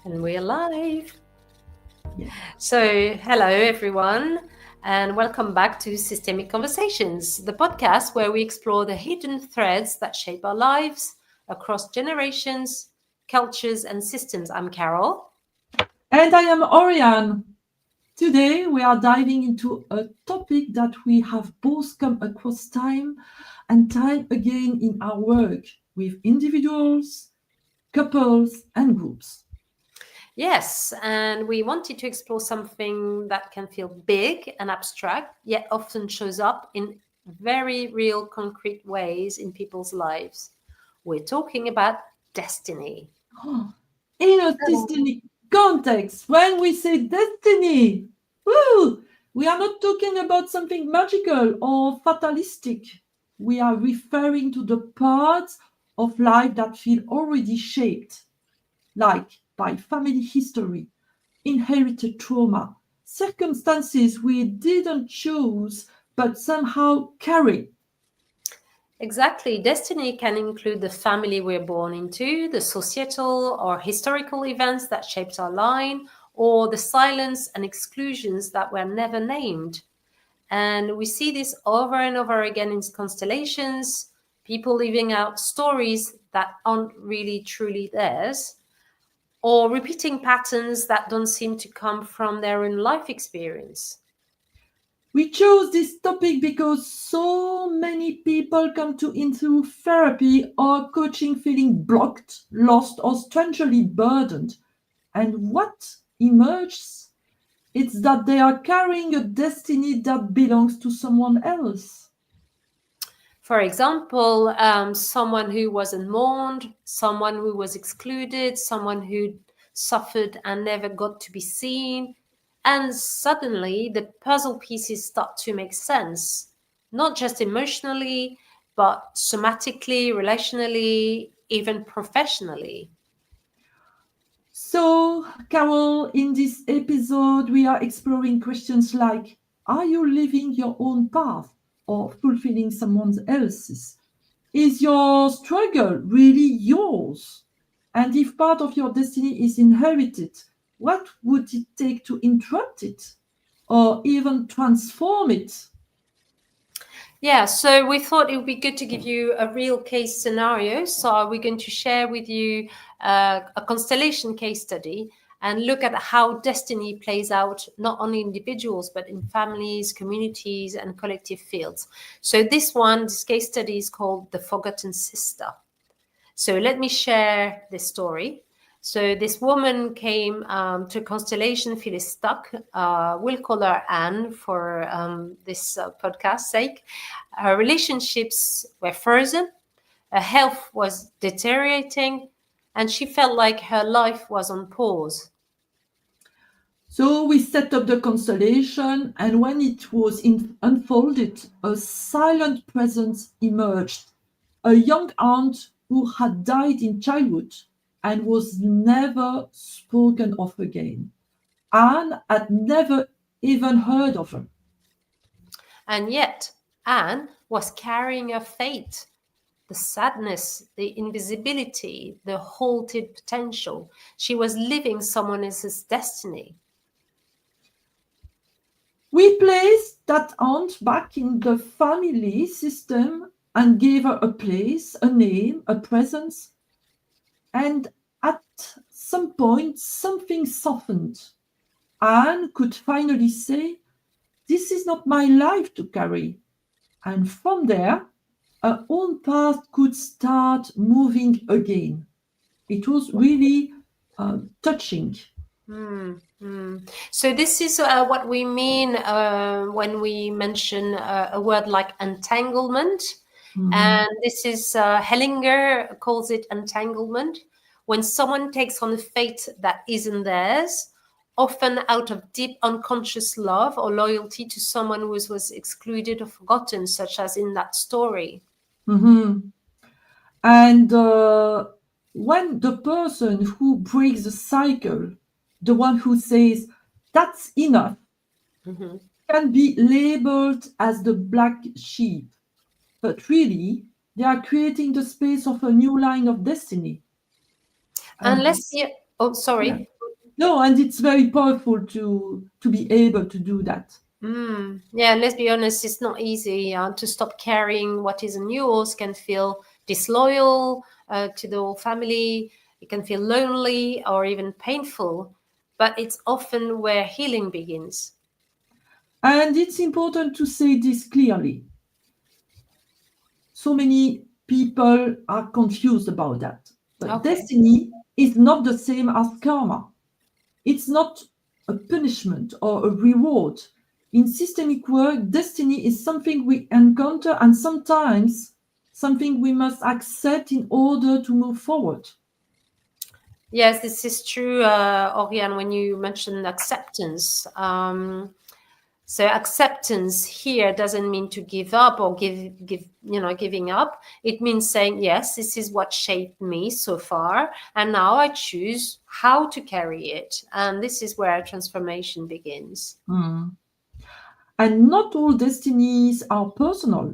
And we're live. Yeah. So, hello everyone, and welcome back to Systemic Conversations, the podcast where we explore the hidden threads that shape our lives across generations, cultures, and systems. I'm Carole. And I am Orianne. Today we are diving into a topic that we have both come across time and time again in our work with individuals, couples, and groups. Yes, and we wanted to explore something that can feel big and abstract, yet often shows up in very real, concrete ways in people's lives. We're talking about destiny. In a destiny context, when we say destiny, woo, we are not talking about something magical or fatalistic. We are referring to the parts of life that feel already shaped, like by family history, inherited trauma, circumstances we didn't choose but somehow carry. Exactly. Destiny can include the family we're born into, the societal or historical events that shaped our line, or the silence and exclusions that were never named. And we see this over and over again in constellations, people living out stories that aren't really truly theirs, or repeating patterns that don't seem to come from their own life experience. We chose this topic because so many people come to into therapy or coaching feeling blocked, lost, or strangely burdened. And what emerges? It's that they are carrying a destiny that belongs to someone else. For example, someone who wasn't mourned, someone who was excluded, someone who suffered and never got to be seen. And suddenly the puzzle pieces start to make sense, not just emotionally, but somatically, relationally, even professionally. So, Carol, in this episode, we are exploring questions like: are you living your own path or fulfilling someone else's? Is your struggle really yours? And if part of your destiny is inherited, what would it take to interrupt it or even transform it? Yeah, so we thought it would be good to give you a real case scenario. So we're going to share with you a constellation case study and look at how destiny plays out not only in individuals but in families, communities, and collective fields. So this case study is called The Forgotten Sister. So let me share this story. So this woman came to Constellation, feeling stuck. We'll call her Anne for this podcast sake. Her relationships were frozen. Her health was deteriorating, and she felt like her life was on pause. So we set up the constellation, and when it was unfolded, a silent presence emerged. A young aunt who had died in childhood and was never spoken of again. Anne had never even heard of her. And yet, Anne was carrying her fate, the sadness, the invisibility, the halted potential. She was living someone else's destiny. We placed that aunt back in the family system and gave her a place, a name, a presence. And at some point, something softened. Anne could finally say, "This is not my life to carry." And from there, her own path could start moving again. It was really touching. Hmm, hmm. So this is what we mean when we mention a word like entanglement, Mhm. and this is Hellinger calls it entanglement. When someone takes on a fate that isn't theirs, often out of deep unconscious love or loyalty to someone who was excluded or forgotten, such as in that story. Mhm. And when the person who breaks the cycle, the one who says, "that's enough," Mhm. can be labeled as the black sheep. But really, they are creating the space of a new line of destiny. And And Oh, Yeah. sorry. No, and it's very powerful to be able to do that. Yeah, let's be honest, it's not easy to stop carrying what isn't yours. Can feel disloyal to the whole family. It can feel lonely or even painful, but it's often where healing begins. And it's important to say this clearly. So many people are confused about that. But Okay. destiny is not the same as karma. It's not a punishment or a reward. In systemic work, destiny is something we encounter and sometimes something we must accept in order to move forward. Yes, this is true, Oriane, when you mentioned acceptance. So acceptance here doesn't mean to give up or giving up. It means saying, yes, this is what shaped me so far, and now I choose how to carry it. And this is where transformation begins. Mm. And not all destinies are personal.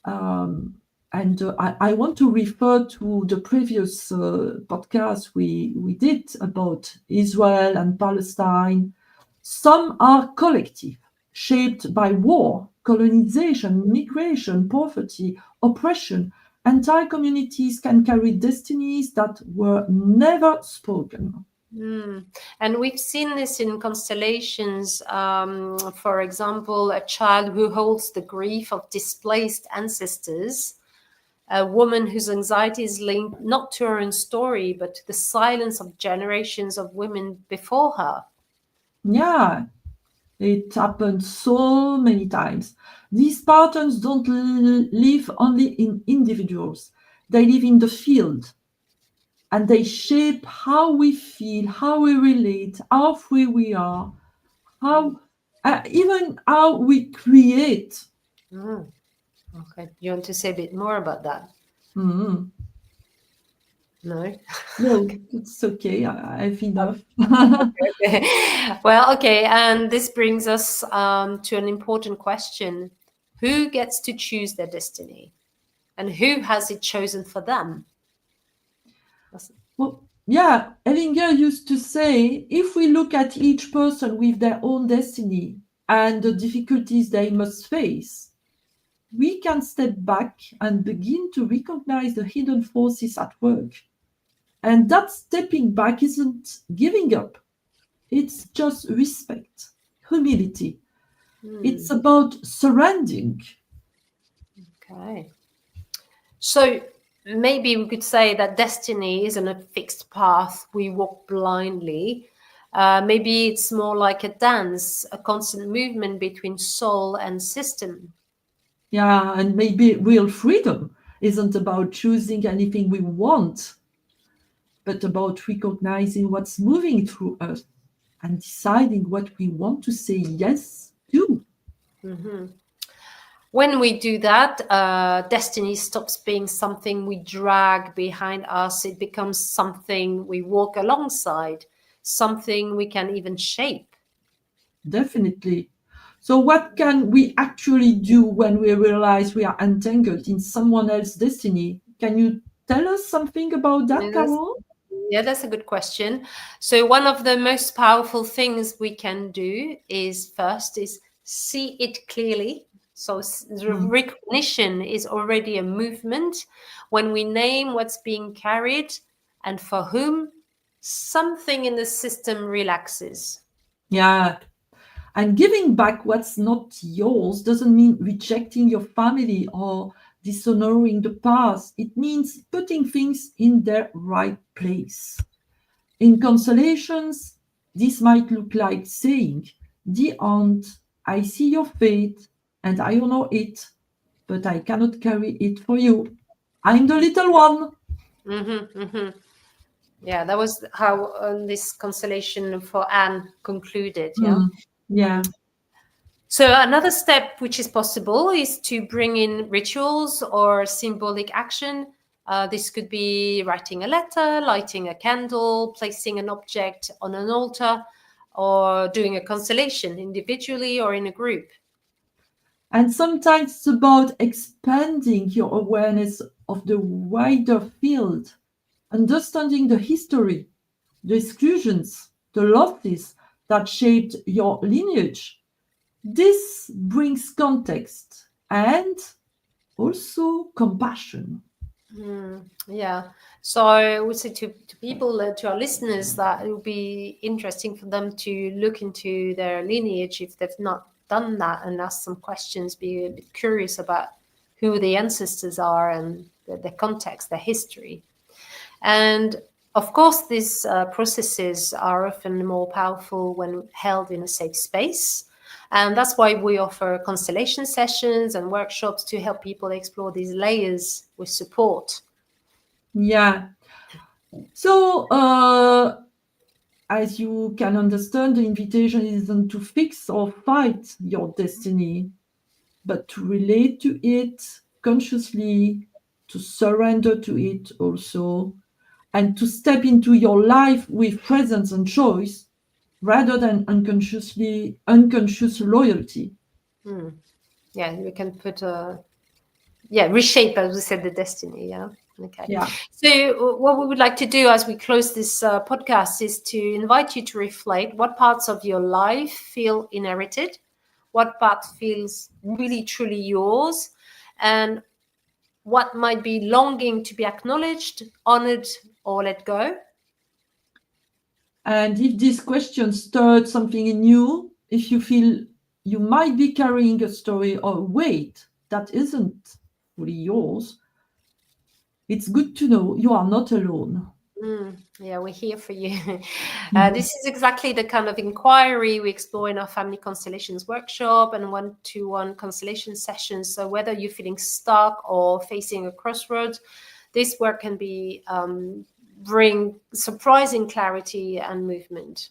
Um, and I want to refer to the previous podcast we did about Israel and Palestine. Some are collective, shaped by war, colonization, migration, poverty, oppression. Entire communities can carry destinies that were never spoken. Mm. And we've seen this in constellations. For example, a child who holds the grief of displaced ancestors, a woman whose anxiety is linked not to her own story, but to the silence of generations of women before her. Yeah, it happened so many times. These patterns don't live only in individuals, they live in the field and they shape how we feel, how we relate, how free we are, how even how we create. Mm. Okay. You want to say a bit more about that? Mhm. No? No, it's okay. I've enough. Okay. Well, okay. And this brings us to an important question. Who gets to choose their destiny? And who has it chosen for them? That's- Well, yeah, Hellinger used to say if we look at each person with their own destiny and the difficulties they must face, we can step back and begin to recognize the hidden forces at work. And that stepping back isn't giving up, it's just respect, humility. Hmm. It's about surrendering. Okay. So maybe we could say that destiny isn't a fixed path we walk blindly. Maybe it's more like a dance, a constant movement between soul and system. Yeah, and maybe real freedom isn't about choosing anything we want, but about recognizing what's moving through us and deciding what we want to say yes to. Mhm. When we do that, destiny stops being something we drag behind us. It becomes something we walk alongside, something we can even shape. Definitely. So, what can we actually do when we realize we are entangled in someone else's destiny? Can you tell us something about that, Yes. Carole? Yeah, that's a good question. So one of the most powerful things we can do is first is see it clearly. So the Mm. recognition is already a movement. When we name what's being carried and for whom, something in the system relaxes. Yeah. And giving back what's not yours doesn't mean rejecting your family or dishonoring the past. It means putting things in their right place. In constellations, this might look like saying, Dear aunt, I see your fate and I honor it, but I cannot carry it for you. I'm the little one. Hmm. Yeah, that was how this constellation for Anne concluded. Yeah. Hmm. Mm. Yeah. So another step which is possible is to bring in rituals or symbolic action. This could be writing a letter, lighting a candle, placing an object on an altar, or doing a constellation individually or in a group. And sometimes it's about expanding your awareness of the wider field, understanding the history, the exclusions, the losses that shaped your lineage. This brings context and also compassion. Yeah. So I would say to people, to our listeners, that it would be interesting for them to look into their lineage if they've not done that and ask some questions, be a bit curious about who the ancestors are and their context, their history. And of course, these processes are often more powerful when held in a safe space. And that's why we offer constellation sessions and workshops to help people explore these layers with support. Yeah. So, as you can understand, the invitation isn't to fix or fight your destiny, but to relate to it consciously, to surrender to it also, and to step into your life with presence and choice rather than unconscious loyalty. Hmm. Yeah, we can put reshape, as we said, the destiny. Yeah. Okay. Yeah. So, what we would like to do as we close this podcast is to invite you to reflect what parts of your life feel inherited, what part feels really truly yours, and what might be longing to be acknowledged, honored, or let go. And if this question stirred something in you, if you feel you might be carrying a story or weight that isn't fully yours, it's good to know you are not alone. Yeah, we're here for you. This is exactly the kind of inquiry we explore in our Family Constellations workshop and one-to-one constellation sessions. So whether you're feeling stuck or facing a crossroads, this work can be bring surprising clarity and movement.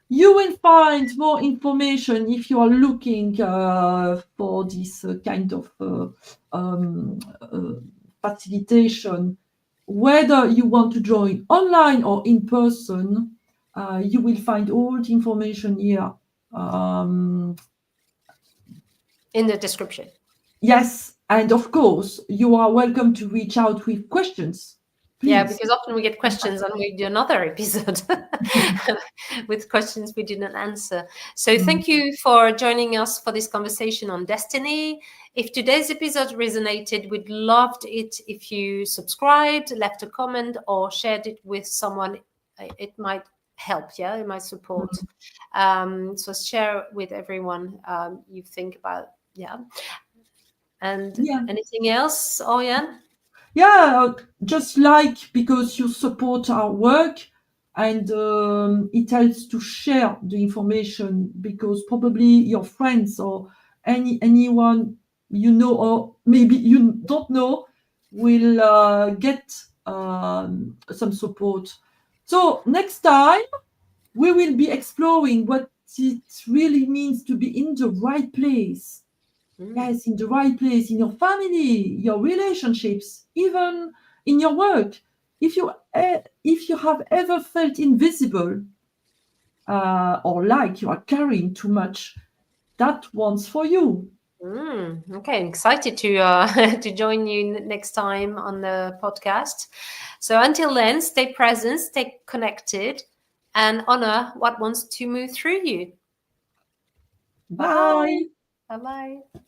You will find more information if you are looking for this kind of facilitation. Whether you want to join online or in person, you will find all the information here. Um, In the description. yes, and of course, you are welcome to reach out with questions, Yeah, please. because often we get questions and we do another episode with questions we didn't answer. So Mm. thank you for joining us for this conversation on destiny. If today's episode resonated, we'd loved it if you subscribed, left a comment, or shared it with someone it might help. Yeah, it might support. So share with everyone you think about. Yeah. And Yeah. anything else, Orianne? Yeah, just like because you support our work and it helps to share the information because probably your friends or anyone you know or maybe you don't know will get some support. So next time we will be exploring what it really means to be in the right place. Mm. Yes, in the right place, in your family, your relationships, even in your work. If you have ever felt invisible or like you are carrying too much, that one's for you. Okay, excited to to join you next time on the podcast. So until then, stay present, stay connected, and honor what wants to move through you. Bye. Bye. Bye bye.